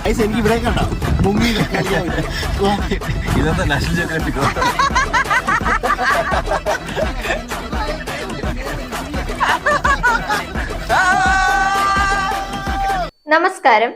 എനിക്ക് ഇവിടെ കണ്ടോ മുങ്ങി ഇതെന്താ നാഷണൽ ജിയോഗ്രാഫിക്കോ? നമസ്കാരം.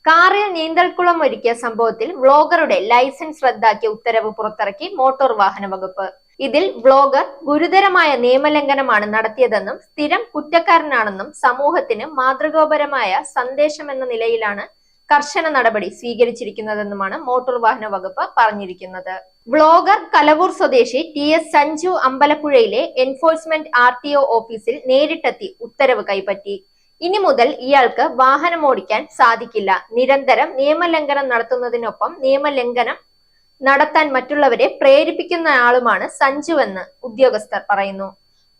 കാറിൽ നീന്തൽക്കുളം ഒരുക്കിയ സംഭവത്തിൽ വ്ളോഗറുടെ ലൈസൻസ് റദ്ദാക്കിയ ഉത്തരവ് പുറത്തിറക്കി മോട്ടോർ വാഹന വകുപ്പ്. ഇതിൽ വ്ളോഗർ ഗുരുതരമായ നിയമലംഘനമാണ് നടത്തിയതെന്നും സ്ഥിരം കുറ്റക്കാരനാണെന്നും സമൂഹത്തിന് മാതൃകാപരമായ സന്ദേശമെന്ന നിലയിലാണ് കർശന നടപടി സ്വീകരിച്ചിരിക്കുന്നതെന്നുമാണ് മോട്ടോർ വാഹന വകുപ്പ് പറഞ്ഞിരിക്കുന്നത്. വ്ളോഗർ കലവൂർ സ്വദേശി TS സഞ്ജു അമ്പലപ്പുഴയിലെ എൻഫോഴ്സ്മെന്റ് RTO ഓഫീസിൽ നേരിട്ടെത്തി ഉത്തരവ് കൈപ്പറ്റി. ഇനി മുതൽ ഇയാൾക്ക് വാഹനം ഓടിക്കാൻ സാധിക്കില്ല. നിരന്തരം നിയമലംഘനം നടത്തുന്നതിനൊപ്പം നിയമലംഘനം നടത്താൻ മറ്റുള്ളവരെ പ്രേരിപ്പിക്കുന്ന ആളുമാണ് സഞ്ജുവെന്ന് ഉദ്യോഗസ്ഥർ പറയുന്നു.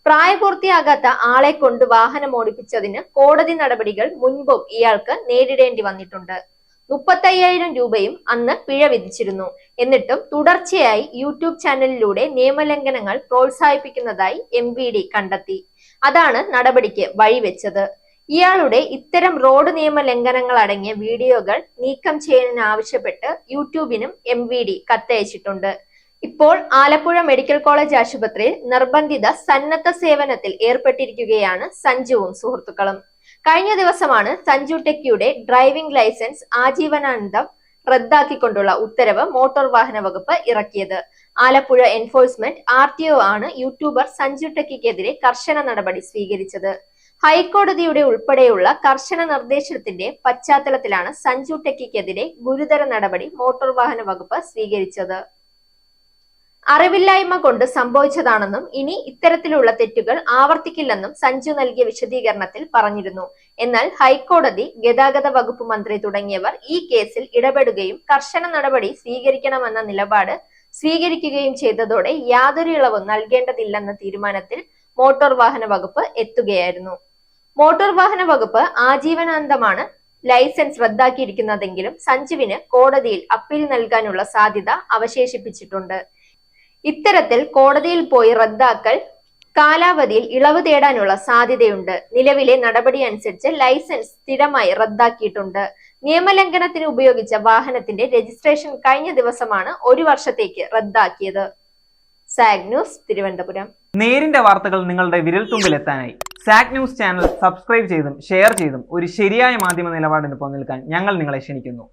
പ്രായപൂർത്തിയാകാത്ത ആളെ കൊണ്ട് വാഹനം ഓടിപ്പിച്ചതിന് കോടതി നടപടികൾ മുൻപും ഇയാൾക്ക് നേരിടേണ്ടി വന്നിട്ടുണ്ട്. 35,000 രൂപയും അന്ന് പിഴ വിധിച്ചിരുന്നു. എന്നിട്ടും തുടർച്ചയായി യൂട്യൂബ് ചാനലിലൂടെ നിയമലംഘനങ്ങൾ പ്രോത്സാഹിപ്പിക്കുന്നതായി MVD കണ്ടെത്തി. അതാണ് നടപടിക്ക് വഴിവെച്ചത്. ഇയാളുടെ ഇത്തരം റോഡ് നിയമ ലംഘനങ്ങൾ അടങ്ങിയ വീഡിയോകൾ നീക്കം ചെയ്യാനാവശ്യപ്പെട്ട് യൂട്യൂബിനും MVD കത്തയച്ചിട്ടുണ്ട്. ഇപ്പോൾ ആലപ്പുഴ മെഡിക്കൽ കോളേജ് ആശുപത്രിയിൽ നിർബന്ധിത സന്നദ്ധ സേവനത്തിൽ ഏർപ്പെട്ടിരിക്കുകയാണ് സഞ്ജുവും സുഹൃത്തുക്കളും. കഴിഞ്ഞ ദിവസമാണ് സഞ്ജു ടെക്കിയുടെ ഡ്രൈവിംഗ് ലൈസൻസ് ആജീവനാന്തം റദ്ദാക്കിക്കൊണ്ടുള്ള ഉത്തരവ് മോട്ടോർ വാഹന വകുപ്പ് ഇറക്കിയത്. ആലപ്പുഴ എൻഫോഴ്സ്മെന്റ് RTO ആണ് യൂട്യൂബർ സഞ്ജു ടെക്കിക്കെതിരെ കർശന നടപടി സ്വീകരിച്ചത്. ഹൈക്കോടതിയുടെ ഉൾപ്പെടെയുള്ള കർശന നിർദ്ദേശത്തിന്റെ പശ്ചാത്തലത്തിലാണ് സഞ്ജു ടെക്കിക്കെതിരെ ഗുരുതര നടപടി മോട്ടോർ വാഹന വകുപ്പ് സ്വീകരിച്ചത്. അറിവില്ലായ്മ കൊണ്ട് സംഭവിച്ചതാണെന്നും ഇനി ഇത്തരത്തിലുള്ള തെറ്റുകൾ ആവർത്തിക്കില്ലെന്നും സഞ്ജു നൽകിയ വിശദീകരണത്തിൽ പറഞ്ഞിരുന്നു. എന്നാൽ ഹൈക്കോടതി, ഗതാഗത വകുപ്പ് മന്ത്രി തുടങ്ങിയവർ ഈ കേസിൽ ഇടപെടുകയും കർശന നടപടി സ്വീകരിക്കണമെന്ന നിലപാട് സ്വീകരിക്കുകയും ചെയ്തതോടെ യാതൊരു ഇളവും നൽകേണ്ടതില്ലെന്ന തീരുമാനത്തിൽ മോട്ടോർ വാഹന വകുപ്പ് എത്തുകയായിരുന്നു. മോട്ടോർ വാഹന വകുപ്പ് ആജീവനാന്തമാണ് ലൈസൻസ് റദ്ദാക്കിയിരിക്കുന്നതെങ്കിലും സഞ്ജുവിന് കോടതിയിൽ അപ്പീൽ നൽകാനുള്ള സാധ്യത അവശേഷിപ്പിച്ചിട്ടുണ്ട്. ഇത്തരത്തിൽ കോടതിയിൽ പോയി റദ്ദാക്കൽ കാലാവധിയിൽ ഇളവ് തേടാനുള്ള സാധ്യതയുണ്ട്. നിലവിലെ നടപടി അനുസരിച്ച് ലൈസൻസ് സ്ഥിരമായി റദ്ദാക്കിയിട്ടുണ്ട്. നിയമലംഘനത്തിന് ഉപയോഗിച്ച വാഹനത്തിന്റെ രജിസ്ട്രേഷൻ കഴിഞ്ഞ ദിവസമാണ് 1 വർഷത്തേക്ക് റദ്ദാക്കിയത്. Zag news, Thiruvananthapuram. നേരിന്റെ വാർത്തകൾ നിങ്ങളുടെ വിരൽത്തുമ്പിലെത്താനായി സാഗ് ന്യൂസ് ചാനൽ സബ്സ്ക്രൈബ് ചെയ്തും ഷെയർ ചെയ്തും ഒരു ശരിയായ മാധ്യമ നിലപാടിനൊപ്പം നിൽക്കാൻ ഞങ്ങൾ നിങ്ങളെ ക്ഷണിക്കുന്നു.